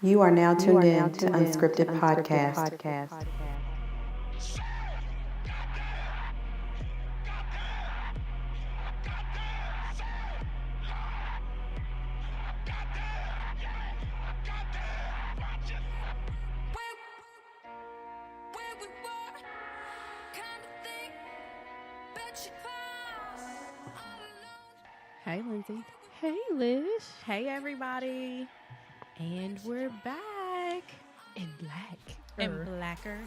You are now tuned in to Unscripted Podcast. Hey, Lindsay. Hey, Lish. Hey, everybody. And we're back. In black. And blacker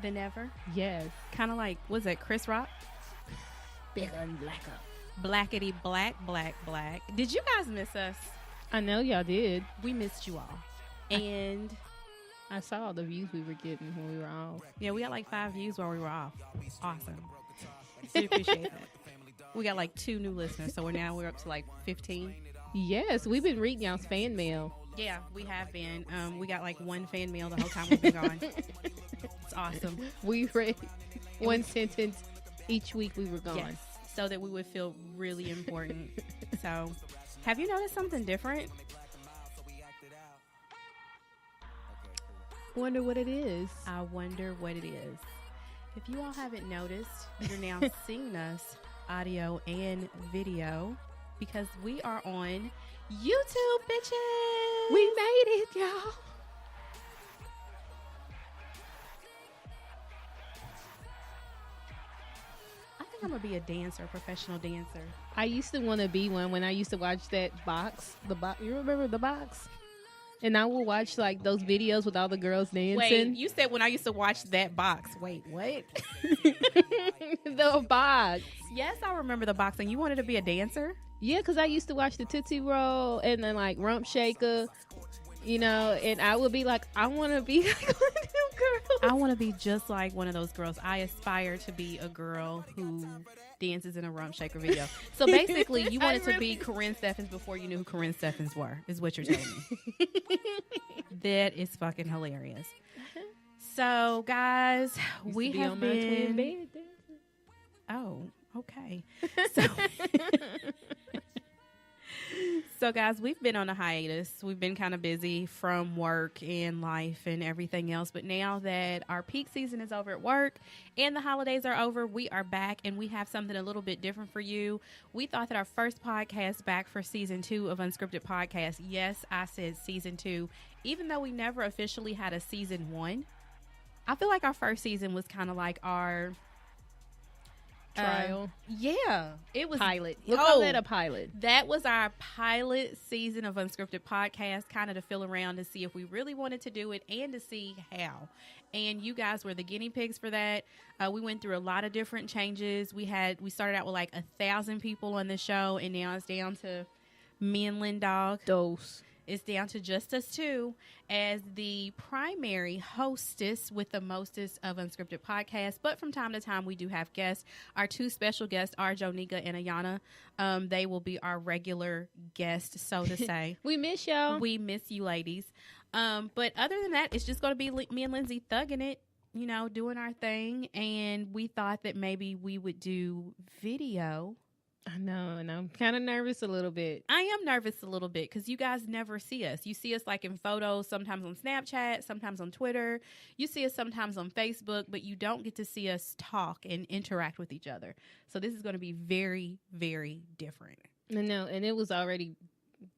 than ever. Yes. Kind of like, was it Chris Rock? Bigger and blacker. Blackety black, black, black. Did you guys miss us? I know y'all did. We missed you all. And I saw the views we were getting when we were off. yeah, we got like 5 views while we were off. Awesome. So we appreciate that. We got like 2 new listeners, so we're up to like 15. Yes, we've been reading y'all's fan mail. Yeah, we have been. We got like 1 fan mail the whole time we've been gone. It's awesome. We read one sentence each week we were gone. Yes, so that we would feel really important. So, have you noticed something different? Wonder what it is. I wonder what it is. If you all haven't noticed, you're now seeing us audio and video because we are on YouTube, bitches. We made it, y'all. I think I'm gonna be a dancer, a professional dancer. I used to want to be one when I used to watch that box. You remember the box? And I will watch like those videos with all the girls dancing. Wait, you said when I used to watch that box. Wait, what? The box. Yes, I remember the box. And you wanted to be a dancer? Yeah, because I used to watch the Tootsie Roll and then like Rump Shaker, you know, and I would be like, I want to be like one of them girls. I want to be just like one of those girls. I aspire to be a girl who dances in a Rump Shaker video. So basically, you wanted to be Corinne Steffens before you knew who Corinne Steffens were, is what you're telling me. That is fucking hilarious. So, guys, we have on been... my twin bed dancing. Oh, okay. So, guys, we've been on a hiatus. We've been kind of busy from work and life and everything else. But now that our peak season is over at work and the holidays are over, we are back and we have something a little bit different for you. We thought that our first podcast back for season 2 of Unscripted Podcast. Yes, I said season 2, even though we never officially had a season 1. I feel like our first season was kind of like our... trial. Yeah, it was pilot. We'll call that a pilot. That was our pilot season of Unscripted Podcast, kind of to feel around to see if we really wanted to do it and to see how. And you guys were the guinea pigs for that. We went through a lot of different changes. We started out with like 1,000 people on the show, and now it's down to me and Lynn Dog. It's down to just us 2 as the primary hostess with the mostest of Unscripted Podcasts. But from time to time, we do have guests. Our 2 special guests are Jonika and Ayana. They will be our regular guests, so to say. We miss y'all. We miss you, ladies. But other than that, it's just going to be me and Lindsay thugging it, you know, doing our thing. And we thought that maybe we would do video. I know, and I'm kind of nervous a little bit. I am nervous a little bit because you guys never see us. You see us like in photos, sometimes on Snapchat, sometimes on Twitter. You see us sometimes on Facebook, but you don't get to see us talk and interact with each other. So this is going to be very, very different. I know, and it was already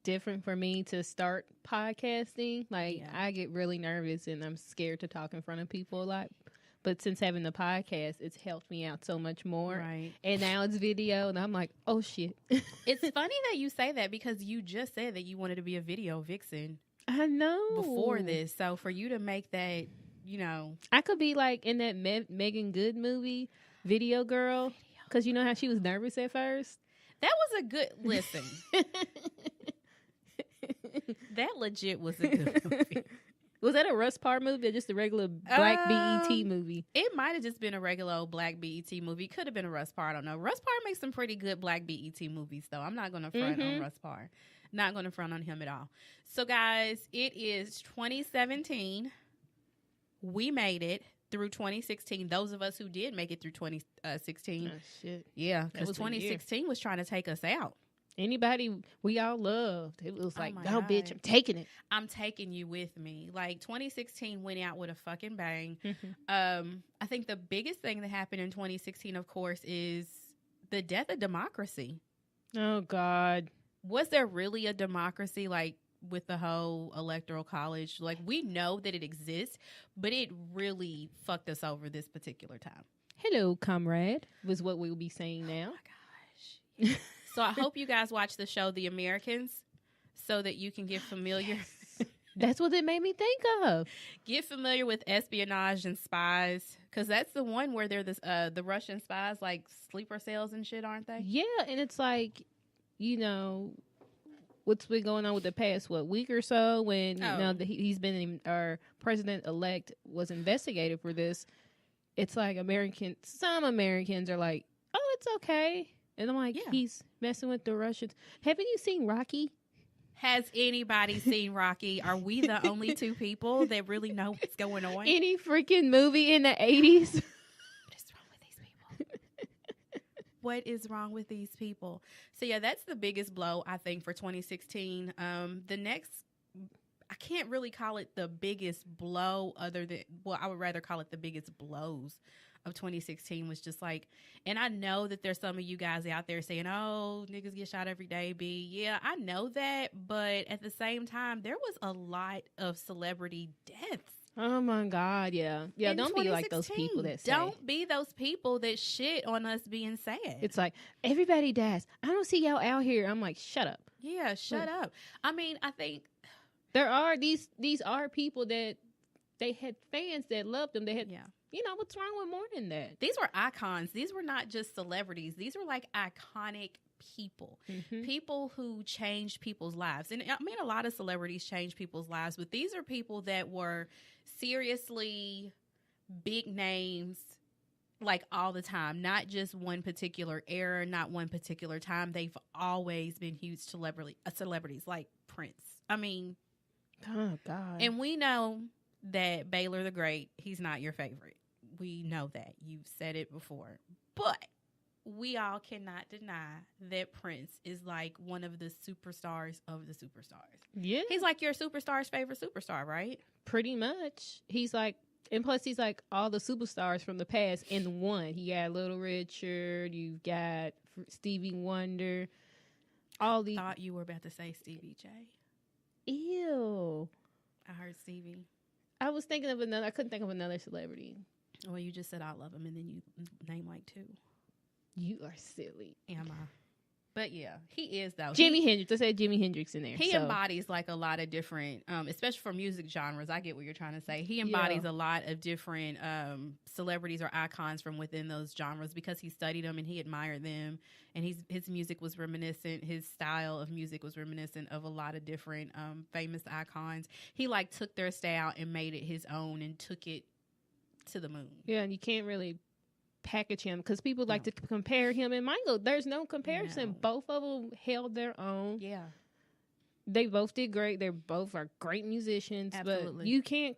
different for me to start podcasting. Like, yeah. I get really nervous and I'm scared to talk in front of people a lot. But since having the podcast, it's helped me out so much more. Right. And now it's video, and I'm like, oh, shit. It's funny that you say that because you just said that you wanted to be a video vixen. I know. Before this. So for you to make that, you know. I could be like in that Megan Good movie, Video Girl. Because you know how she was nervous at first? That was a good, listen. That legit was a good movie. Was that a Russ Parr movie or just a regular Black BET movie? It might have just been a regular old Black BET movie. Could have been a Russ Parr. I don't know. Russ Parr makes some pretty good Black BET movies, though. I'm not going to front on Russ Parr. Not going to front on him at all. So, guys, it is 2017. We made it through 2016. Those of us who did make it through 2016. Oh, shit. Yeah, because 2016 was trying to take us out. Anybody we all loved. It was like, my no, bitch, God. I'm taking it. I'm taking you with me. Like 2016 went out with a fucking bang. Mm-hmm. I think the biggest thing that happened in 2016, of course, is the death of democracy. Oh, God. Was there really a democracy, like, with the whole electoral college? Like, we know that it exists, but it really fucked us over this particular time. Hello, comrade, was what we'll be saying now. Oh my gosh. So I hope you guys watch the show The Americans so that you can get familiar. Yes. That's what it made me think of. Get familiar with espionage and spies, because that's the one where they're the Russian spies, like sleeper cells and shit, aren't they? Yeah, and it's like, you know, what's been going on with the past week or so when you know he's been our president-elect was investigated for this. It's like some Americans are like, oh, it's okay. And I'm like, he's messing with the Russians. Haven't you seen Rocky? Has anybody seen Rocky? Are we the only two people that really know what's going on? Any freaking movie in the 80s? What is wrong with these people? So, yeah, that's the biggest blow, I think, for 2016. The next, I can't really call it the biggest blow other than, well, I would rather call it the biggest blows of 2016 was just like, and I know that there's some of you guys out there saying, oh, niggas get shot every day, B. Yeah, I know that. But at the same time, there was a lot of celebrity deaths. Oh my God, yeah. Yeah, don't be like those people that say. Don't be those people that shit on us being sad. It's like, everybody dies. I don't see y'all out here. I'm like, shut up. Yeah, shut up. I mean, I think there are these are people that they had fans that loved them. They had, you know, what's wrong with more than that? These were icons. These were not just celebrities. These were like iconic people. Mm-hmm. People who changed people's lives. And I mean, a lot of celebrities change people's lives, but these are people that were seriously big names, like all the time, not just one particular era, not one particular time. They've always been huge celebrities like Prince. I mean, oh God. And we know that Baylor the Great, he's not your favorite. We know that. You've said it before. But we all cannot deny that Prince is like one of the superstars of the superstars. Yeah. He's like your superstar's favorite superstar, right? Pretty much. He's like, and plus he's like all the superstars from the past in one. You got Little Richard, you've got Stevie Wonder, all these. I thought you were about to say Stevie J. Ew. I heard Stevie. I was thinking of another, I couldn't think of another celebrity. Well, you just said I love him and then you name like two. You are silly. Am I? But yeah, he is though. Jimi Hendrix. I said Jimi Hendrix in there. He embodies like a lot of different, especially for music genres. I get what you're trying to say. He embodies a lot of different celebrities or icons from within those genres because he studied them and he admired them. And his music was reminiscent. His style of music was reminiscent of a lot of different famous icons. He like took their style and made it his own and took it to the moon. Yeah, and you can't really package him because people like to compare him and Michael. There's no comparison. No. Both of them held their own. Yeah, they both did great. They both are great musicians. Absolutely. But you can't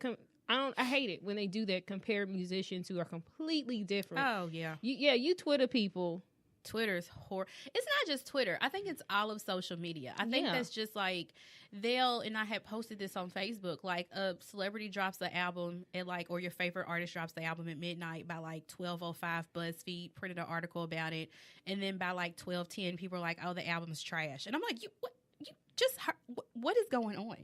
I hate it when they do that. Compare musicians who are completely different. Oh yeah, you Twitter people. Twitter's horror. It's not just Twitter. I think it's all of social media. I think that's just like and I had posted this on Facebook, like a celebrity drops the album at like, or your favorite artist drops the album at midnight by like 12:05. BuzzFeed printed an article about it. And then by like 12:10, people are like, oh, the album's trash. And I'm like, what is going on?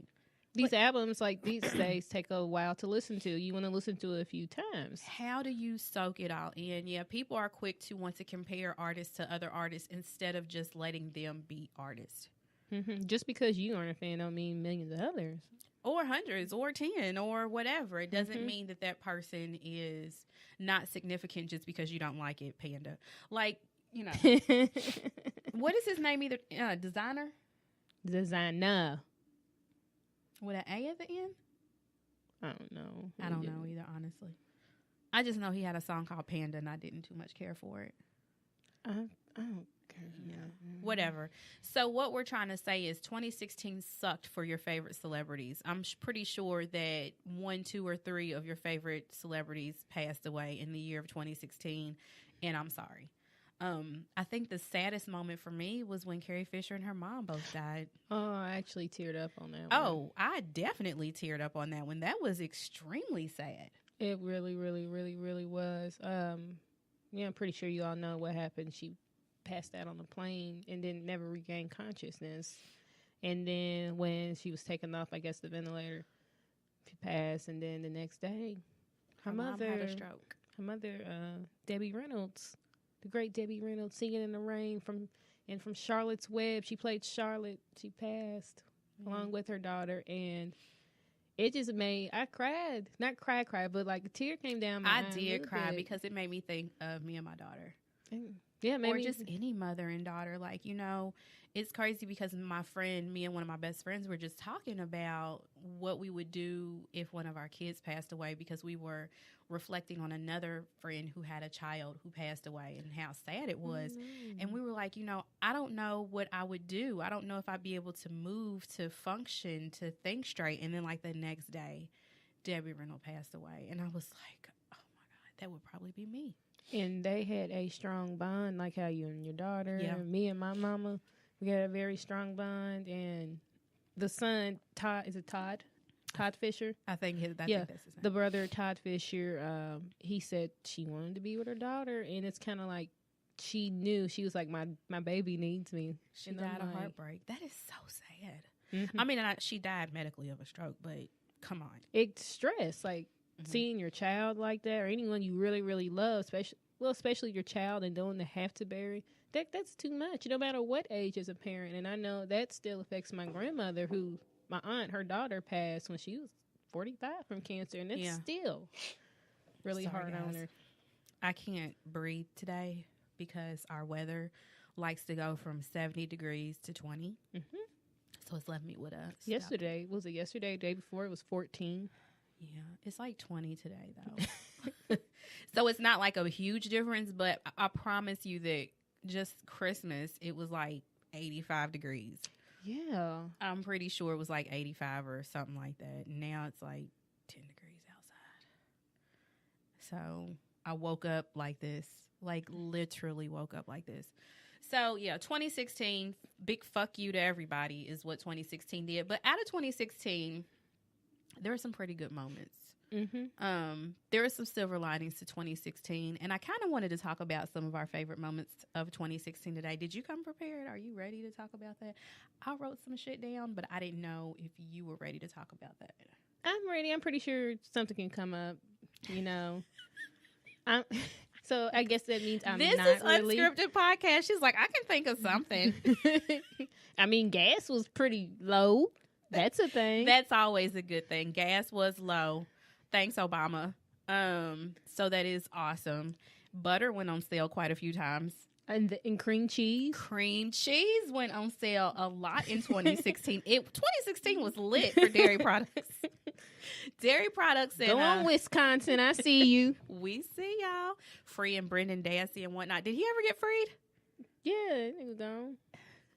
These albums, like these days, take a while to listen to. You want to listen to it a few times. How do you soak it all in? Yeah, people are quick to want to compare artists to other artists instead of just letting them be artists. Mm-hmm. Just because you aren't a fan don't mean millions of others. Or hundreds, or 10, or whatever. It doesn't mean that person is not significant just because you don't like it, Panda. Like, you know. What is his name? Either Designer? Designer. With an A at the end? I don't know. I don't know either, honestly. I just know he had a song called Panda, and I didn't too much care for it. I don't care. Yeah. Whatever. So what we're trying to say is 2016 sucked for your favorite celebrities. I'm pretty sure that 1, 2, or 3 of your favorite celebrities passed away in the year of 2016, and I'm sorry. I think the saddest moment for me was when Carrie Fisher and her mom both died. Oh, I actually teared up on that one. Oh, I definitely teared up on that one. That was extremely sad. It really, really, really, really was. Yeah, I'm pretty sure you all know what happened. She passed out on the plane and then never regained consciousness. And then when she was taken off, I guess, the ventilator, she passed. And then the next day, her mother had a stroke. Her mother, Debbie Reynolds, the great Debbie Reynolds, Singing in the Rain from Charlotte's Web. She played Charlotte. She passed along with her daughter, and it just made, I cried. Not cry, but like a tear came down my eye. I did cry because it made me think of me and my daughter. Yeah, maybe. Or just any mother and daughter. Like, you know, it's crazy because my friend, me and one of my best friends were just talking about what we would do if one of our kids passed away, because we were reflecting on another friend who had a child who passed away and how sad it was. Mm-hmm. And we were like, you know, I don't know what I would do. I don't know if I'd be able to move, to function, to think straight. And then like the next day, Debbie Reynolds passed away. And I was like, oh my God, that would probably be me. And they had a strong bond, like how you and your daughter, me and my mama, we had a very strong bond. And the son, Todd, is it Todd? Todd Fisher? I think that's his name. The brother, Todd Fisher, he said she wanted to be with her daughter. And it's kind of like she knew. She was like, my baby needs me. She died of heartbreak. That is so sad. Mm-hmm. I mean, she died medically of a stroke, but come on. It's stress, like, seeing your child like that, or anyone you really, really love, especially your child, and knowing to have to bury, that's too much, no matter what age as a parent. And I know that still affects my grandmother, who, my aunt, her daughter passed when she was 45 from cancer, and it's still really hard on her. I can't breathe today because our weather likes to go from 70 degrees to 20. Mm-hmm. So it's left me with a... Yesterday, the day before, it was 14. Yeah, it's like 20 today, though. So it's not like a huge difference, but I promise you that just Christmas, it was like 85 degrees. Yeah. I'm pretty sure it was like 85 or something like that. Now it's like 10 degrees outside. So I woke up like this, like literally woke up like this. So, yeah, 2016, big fuck you to everybody is what 2016 did. But out of 2016... there were some pretty good moments. Mm-hmm. There were some silver linings to 2016, and I kind of wanted to talk about some of our favorite moments of 2016 today. Did you come prepared? Are you ready to talk about that? I wrote some shit down, but I didn't know if you were ready to talk about that. I'm ready. I'm pretty sure something can come up, you know. So I guess that means I'm this not is really... Unscripted podcast. She's like, I can think of something. I mean, gas was pretty low. That's a thing. That's always a good thing. Gas was low. Thanks, Obama. So that is awesome. Butter went on sale quite a few times. And cream cheese? Cream cheese went on sale a lot in 2016. 2016 was lit for dairy products. Dairy products. And, go on, Wisconsin. I see you. We see y'all. Free and Brendan Dassey and whatnot. Did he ever get freed? Yeah, he was gone.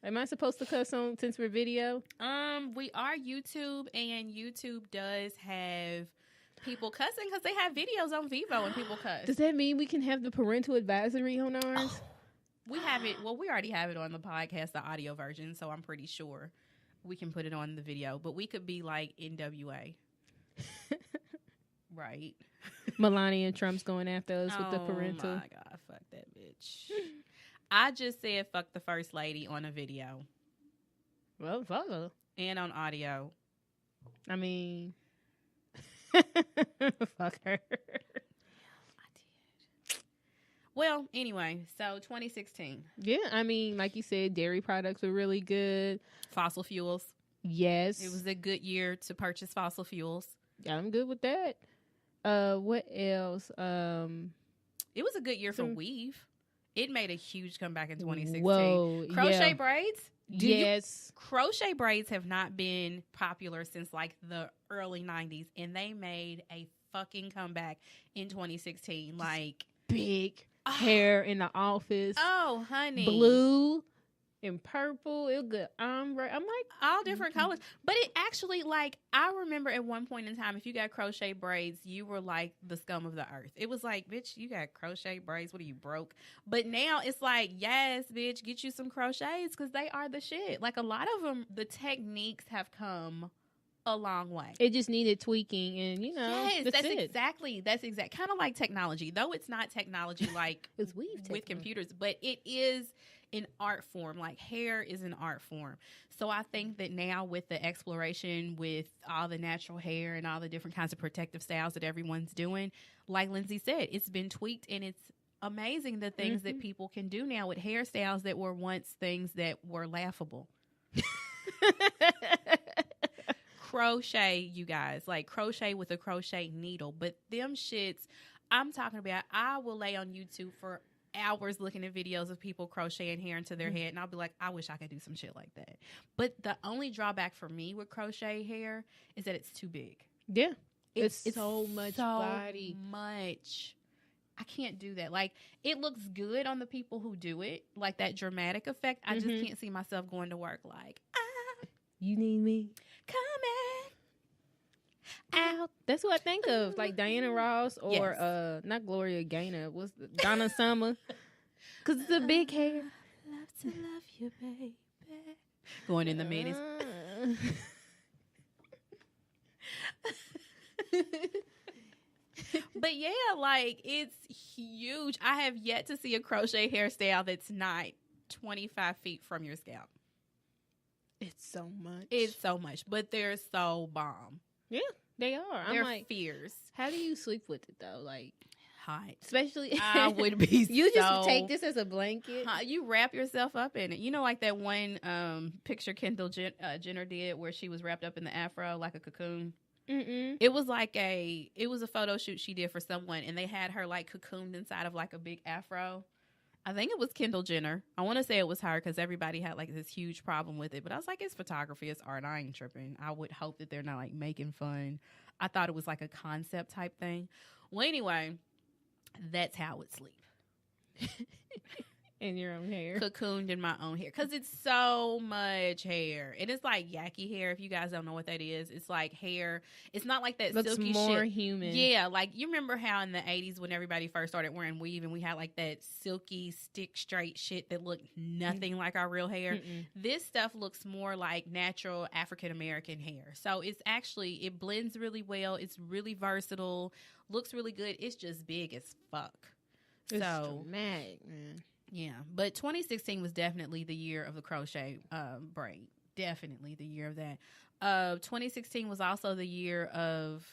Am I supposed to cuss on since we're video? We are YouTube, and YouTube does have people cussing because they have videos on Vivo and people cuss. Does that mean we can have the parental advisory on ours? Oh, we have it. Well, we already have it on the podcast, the audio version, so I'm pretty sure we can put it on the video. But we could be like NWA. Right. Melania Trump's going after us with the parental. Oh, my God. Fuck that bitch. I just said fuck the first lady on a video. Well, fuck her. And on audio. I mean, fuck her. I did. Well, anyway, so 2016. Yeah, I mean, like you said, dairy products were really good. Fossil fuels. Yes. It was a good year to purchase fossil fuels. Yeah, I'm good with that. What else? It was a good year for weave. It made a huge comeback in 2016. Whoa, crochet braids? Yes. Crochet braids have not been popular since like the early 90s, and they made a fucking comeback in 2016. Like big hair in the office. Oh, honey. Blue. and purple. It good ombre. I'm like, all different colors. But it actually, like, I remember at one point in time, if you got crochet braids, you were like the scum of the earth. It was like, bitch, you got crochet braids. What are you, broke? But now it's like, yes, bitch, get you some crochets because they are the shit. Like, a lot of them, the techniques have come a long way. it just needed tweaking, and Yes, that's that's it. exactly kind of like technology, though it's not technology like It's weave with technology. computers, but it is an art form. Like, hair is an art form. So I think that now with the exploration with all the natural hair and all the different kinds of protective styles that everyone's doing, like Lindsay said, it's been tweaked, and it's amazing the things that people can do now with hairstyles that were once things that were laughable. Crochet, you guys, like crochet with a crochet needle, but them shits I'm talking about, I will lay on YouTube for hours looking at videos of people crocheting hair into their head, and I'll be like, I wish I could do some shit like that. But the only drawback for me with crochet hair is that it's too big. Yeah, It's so much body. much. I can't do that. Like, it looks good on the people who do it, like that dramatic effect. I just can't see myself going to work like, You need me. coming out. That's what I think of, like Diana Ross or not Gloria Gaynor. What's Donna Summer? Because it's a big hair. Love to love you, baby. Going in the middies. But yeah, like, it's huge. I have yet to see a crochet hairstyle that's not 25 feet from your scalp. It's so much. It's so much, but they're so bomb. Yeah, they are. They're I'm like, fierce. how do you sleep with it though? Like, Hot. especially I would be you just so take this as a blanket. hot. You wrap yourself up in it. You know, like that one picture Kendall Jenner did where she was wrapped up in the afro like a cocoon. It was a photo shoot she did for someone, and they had her like cocooned inside of like a big afro. I think it was Kendall Jenner. I want to say it was her because everybody had like this huge problem with it. But I was like, it's photography, it's art. I ain't tripping. I would hope that they're not like making fun. I thought it was like a concept type thing. Well, anyway, that's how I would sleep. In your own hair. Cocooned in my own hair because it's so much hair, and it's like yucky hair. If you guys don't know what that is, it's like hair. It's not like that Looks silky more shit. human. Yeah, like you remember how in the 80s when everybody first started wearing weave and we had like that silky stick straight shit that looked nothing like our real hair. This stuff looks more like natural African American hair. So it's actually, it blends really well. It's really versatile. Looks really good. It's just big as fuck. It's So dramatic, man. yeah, but 2016 was definitely the year of the crochet braid. Definitely the year of that. 2016 was also the year of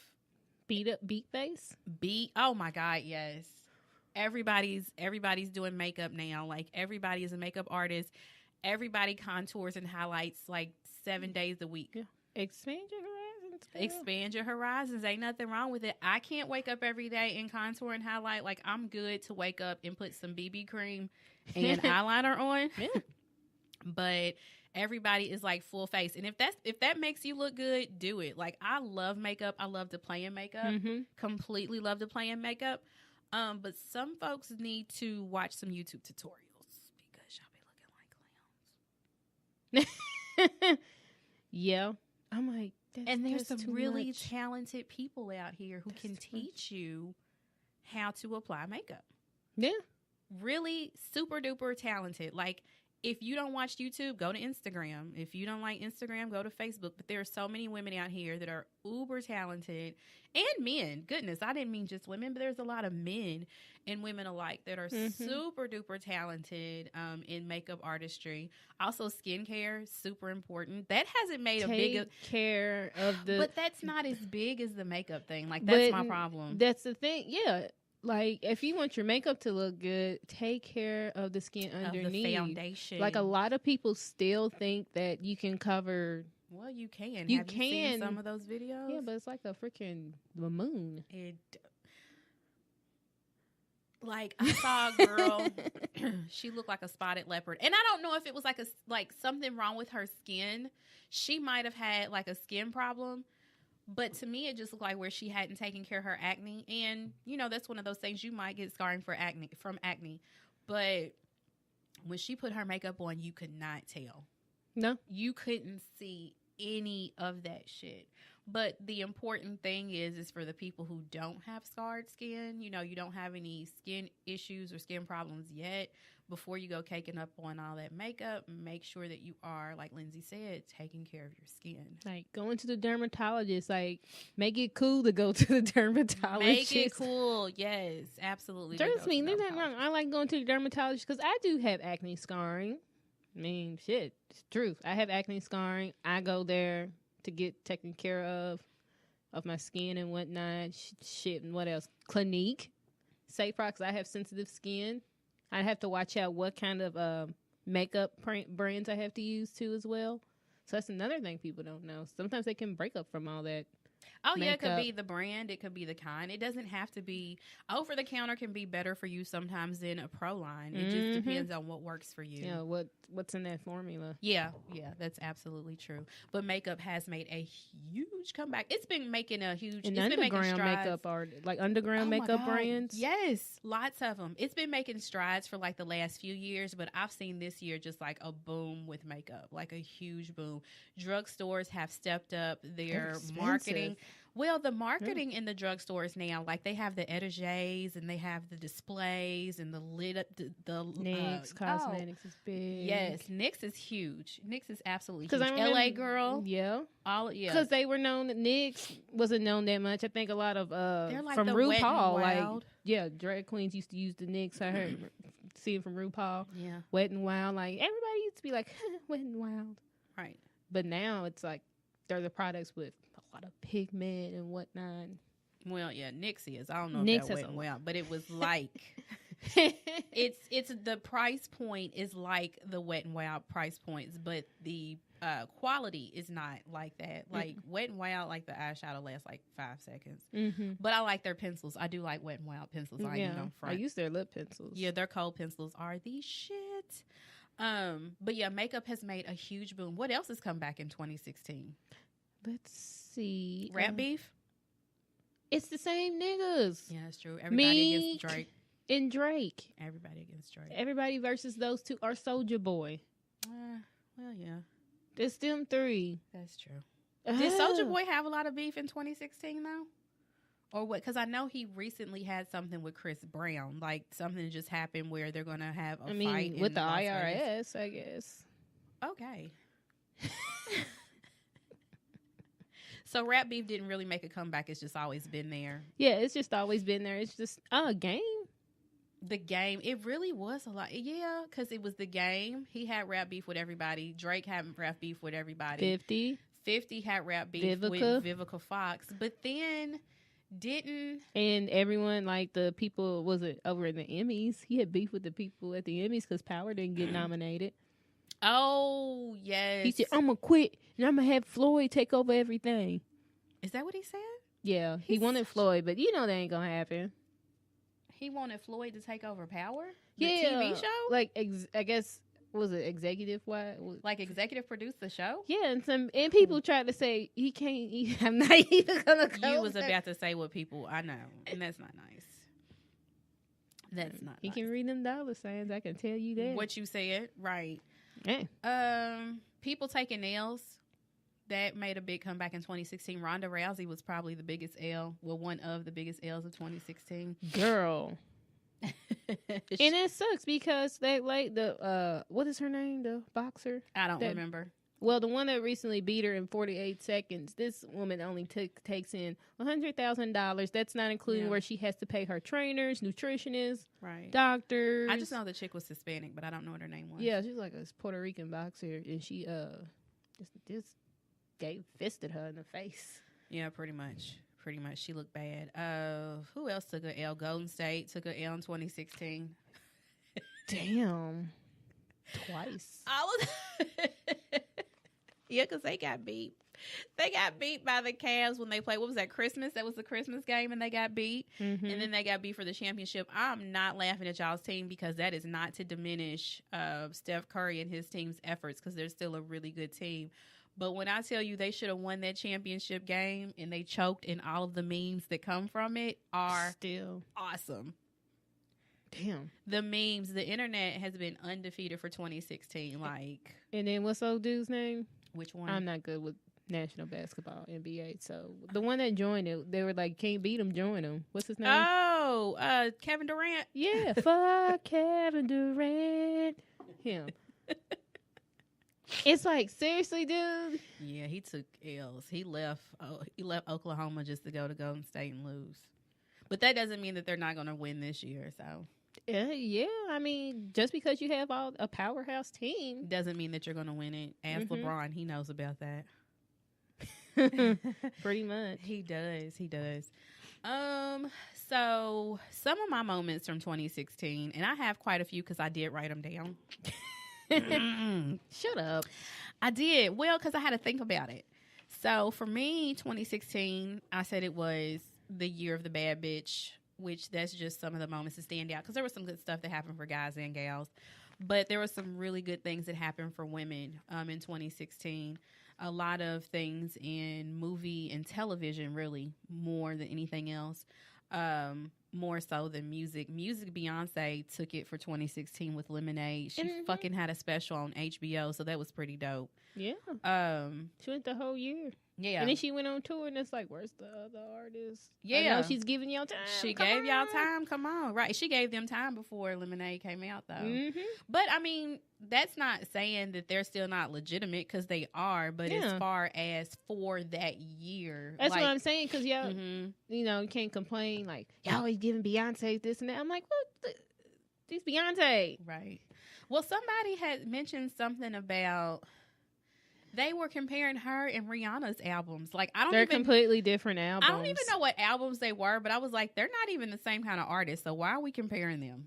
Beat face. Oh my God, yes. Everybody's doing makeup now. Like, everybody is a makeup artist. Everybody contours and highlights like 7 days a week. Yeah. Expand your horizons. Girl. Expand your horizons. Ain't nothing wrong with it. I can't wake up every day and contour and highlight. Like, I'm good to wake up and put some BB cream and eyeliner on. Yeah. But everybody is like full face. And if that makes you look good, do it. Like, I love makeup. I love to play in makeup. Completely love to play in makeup. But some folks need to watch some YouTube tutorials because y'all be looking like clowns. Yeah. I'm like, And there's some too really much. talented people out here who can teach you how to apply makeup. Yeah. Really super duper talented. Like, if you don't watch YouTube, go to Instagram. If you don't like Instagram, go to Facebook. But there are so many women out here that are uber talented, and men. Goodness, I didn't mean just women, but there's a lot of men and women alike that are super duper talented in makeup artistry. Also, skincare, super important. That hasn't made a big care of the. but that's not as big as the makeup thing. Like, that's my problem. That's the thing. Yeah. Like, if you want your makeup to look good, take care of the skin underneath. Of the foundation. Like, a lot of people still think that you can cover. Well, you can. You Have can. you seen some of those videos? Yeah, but it's like a freaking moon. Like, I saw a girl. She looked like a spotted leopard, and I don't know if it was like something wrong with her skin. She might have had like a skin problem. But to me, it just looked like where she hadn't taken care of her acne. And, you know, that's one of those things you might get scarring from acne. But when she put her makeup on, you could not tell. No. You couldn't see any of that shit. But the important thing is for the people who don't have scarred skin, you know, you don't have any skin issues or skin problems yet. Before you go caking up on all that makeup, make sure that you are, like Lindsay said, taking care of your skin. Like going to the dermatologist, like make it cool to go to the dermatologist. Make it cool, yes, absolutely. Trust me, there's nothing wrong. I like going to the dermatologist because I do have acne scarring. I mean, shit, it's the truth. I have acne scarring. I go there to get taken care of my skin and whatnot. Shit, and what else? Clinique, Safe Rocks. I have sensitive skin. I have to watch out what kind of makeup brands I have to use too as well. So that's another thing people don't know. Sometimes they can break up from all that. Oh, yeah, makeup. it could be the brand. It could be the kind. It doesn't have to be over the counter can be better for you sometimes than a pro line. It just depends on what works for you. Yeah, what's in that formula. Yeah, that's absolutely true. But makeup has made a huge comeback. It's been making a huge... And it's been making underground strides. makeup are like underground makeup brands. Yes, lots of them. It's been making strides for like the last few years, but I've seen this year just like a boom with makeup, like a huge boom. Drugstores have stepped up their marketing. Well, the marketing in the drugstores now, like they have the etages and they have the displays and the lit up the NYX Cosmetics is big. Yes, NYX is huge. NYX is absolutely huge. I remember, LA Girl, because they were known. NYX wasn't known that much. I think a lot of like from the RuPaul, Wet n Wild. Drag queens used to use the NYX. I heard seeing from RuPaul. Yeah, Wet n Wild. Like everybody used to be like Wet n Wild, right? But now it's like they're the products with a lot of pigment and whatnot. Well, yeah, NYX is. I don't know NYX if that went well, but it was like it's the price point is like the Wet n Wild price points, but the quality is not like that. Like Wet n Wild, like the eyeshadow lasts like 5 seconds. But I like their pencils. I do like Wet n Wild pencils. I ain't on front. I use their lip pencils. Yeah, their cold pencils are the shit. But yeah, makeup has made a huge boom. What else has come back in 2016? Let's see. Rap beef? It's the same niggas. Yeah, that's true. Everybody against Drake. And Drake. Everybody against Drake. Everybody versus those two are Soulja Boy. Well, yeah. It's them three. That's true. Did Soulja Boy have a lot of beef in 2016, though? Or what? Because I know he recently had something with Chris Brown. Like, something just happened where they're going to have a fight. With the IRS, I guess. Okay. So rap beef didn't really make a comeback. It's just always been there. Yeah, it's just always been there. It's just a game. The game. It really was a lot. Yeah, because it was the game. He had rap beef with everybody. Drake had rap beef with everybody. 50 had rap beef with Vivica Fox. But then didn't... And everyone, like the people, was it over in the Emmys? He had beef with the people at the Emmys because Power didn't get nominated. Oh, yes. He said, I'm going to quit and I'm going to have Floyd take over everything. Is that what he said? Yeah, he wanted Floyd, but you know that ain't going to happen. He wanted Floyd to take over Power? The TV show? Like, I guess, was it executive? What? Like executive produced the show? Yeah, and people tried to say, he can't, I'm not even going to go. You was about to say what people, I know, and that's not nice. That's not He nice. can read them dollar signs, I can tell you that. What you said, right. Yeah. People taking L's. That made a big comeback in 2016. Ronda Rousey was probably the biggest L. Well, one of the biggest L's of 2016. Girl. And it sucks because they like the what is her name? The boxer? I don't remember. Well, the one that recently beat her in 48 seconds. This woman only takes in $100,000. That's not including where she has to pay her trainers, nutritionists, doctors. I just know the chick was Hispanic, but I don't know what her name was. Yeah, she's like a Puerto Rican boxer, and she just fisted her in the face. Yeah, pretty much. She looked bad. Who else took a L? Golden State took a L in 2016. Damn. Twice. Yeah, because they got beat. They got beat by the Cavs when they played. What was that, Christmas? That was the Christmas game, and they got beat. And then they got beat for the championship. I'm not laughing at y'all's team because that is not to diminish Steph Curry and his team's efforts because they're still a really good team. But when I tell you they should have won that championship game and they choked, and all of the memes that come from it are still awesome. Damn. The memes, the internet has been undefeated for 2016. Like, and then what's old dude's name? Which one? I'm not good with national basketball, NBA. So the one that joined it, they were like, can't beat him, join him. What's his name? Oh, Kevin Durant. Yeah, fuck Kevin Durant. Him. It's like, seriously, dude. Yeah, he took L's. He left Oklahoma just to go to Golden State and lose. But that doesn't mean that they're not going to win this year. So yeah, I mean, just because you have a powerhouse team doesn't mean that you're going to win it. Ask LeBron, he knows about that. Pretty much. He does. So some of my moments from 2016, and I have quite a few because I did write them down. Shut up. I did. Well, because I had to think about it. So for me, 2016, I said it was the year of the bad bitch, which that's just some of the moments that stand out because there was some good stuff that happened for guys and gals, but there were some really good things that happened for women in 2016. A lot of things in movie and television, really, more than anything else. More so than music. Beyonce took it for 2016 with Lemonade. She fucking had a special on HBO, so that was pretty dope. Yeah. She went the whole year. Yeah. And then she went on tour, and it's like, where's the other artists? Yeah. I know she's giving y'all time. She gave y'all time. Come on. Right. She gave them time before Lemonade came out, though. Mm-hmm. But, I mean, that's not saying that they're still not legitimate, because they are. But as far as for that year. That's what I'm saying, because y'all, you know, you can't complain, like, y'all always giving Beyonce this and that. I'm like, what? This Beyonce. Right. Well, somebody had mentioned something about... They were comparing her and Rihanna's albums. Like, They're completely different albums. I don't even know what albums they were, but I was like, they're not even the same kind of artist. So why are we comparing them?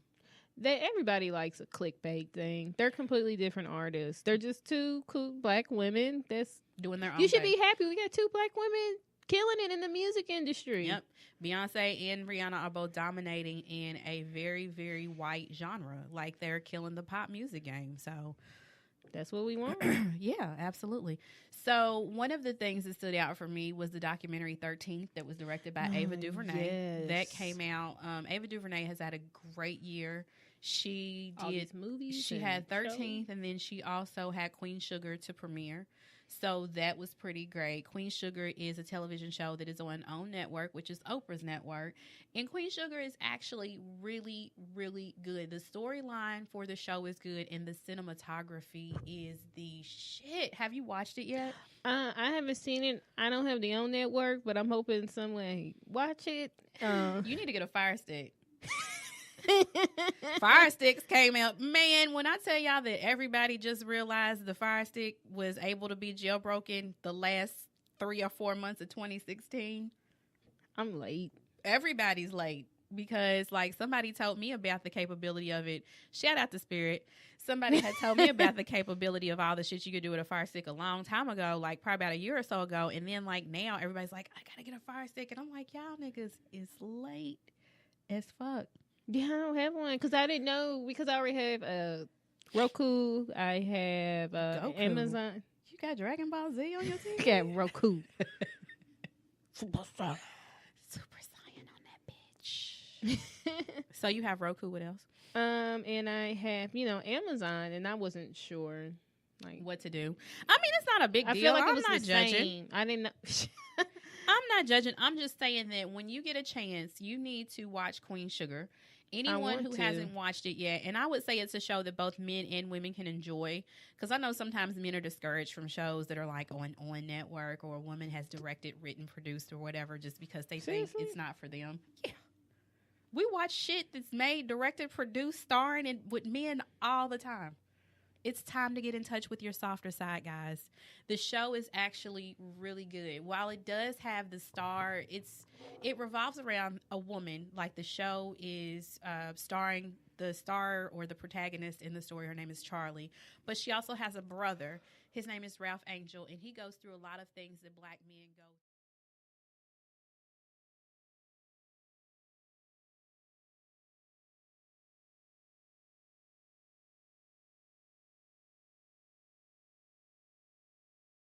Everybody likes a clickbait thing. They're completely different artists. They're just two cool black women that's doing their own You should thing. be happy. We got two black women killing it in the music industry. Yep. Beyonce and Rihanna are both dominating in a very, very white genre. Like, they're killing the pop music game. So... That's what we want. Yeah, absolutely. So one of the things that stood out for me was the documentary 13th that was directed by Ava DuVernay. Yes. That came out. Ava DuVernay has had a great year. She All did these movies. She had 13th, and then she also had Queen Sugar to premiere. So that was pretty great. Queen Sugar is a television show that is on OWN Network, which is Oprah's network. And Queen Sugar is actually really, really good. The storyline for the show is good, and the cinematography is the shit. Have you watched it yet? I haven't seen it. I don't have the OWN Network, but I'm hoping some way watch it. You need to get a Fire Stick. Fire Sticks came out. Man, when I tell y'all that everybody just realized the Fire Stick was able to be jailbroken the last 3 or 4 months of 2016. I'm late. Everybody's late because, like, somebody told me about the capability of it. Shout out to Spirit. Somebody had told me about the capability of all the shit you could do with a Fire Stick a long time ago, like probably about a year or so ago. And then, like, now everybody's like, I gotta get a Fire Stick. And I'm like, y'all niggas is late as fuck. Yeah, I don't have one because I didn't know, because I already have Roku. I have Amazon. You got Dragon Ball Z on your TV? I got Roku. Super Saiyan on that bitch. So you have Roku. What else? And I have, Amazon, and I wasn't sure, like, what to do. I mean, it's not a big deal. I feel like I'm it was not the judging. same. I didn't know. I'm not judging. I'm just saying that when you get a chance, you need to watch Queen Sugar. Anyone who hasn't watched it yet, and I would say it's a show that both men and women can enjoy, because I know sometimes men are discouraged from shows that are like on network, or a woman has directed, written, produced, or whatever, just because they think it's not for them. Yeah. We watch shit that's made, directed, produced, starring with men all the time. It's time to get in touch with your softer side, guys. The show is actually really good. While it does have the star, it revolves around a woman. Like, the show is starring the star or the protagonist in the story. Her name is Charlie. But she also has a brother. His name is Ralph Angel, and he goes through a lot of things that black men go through.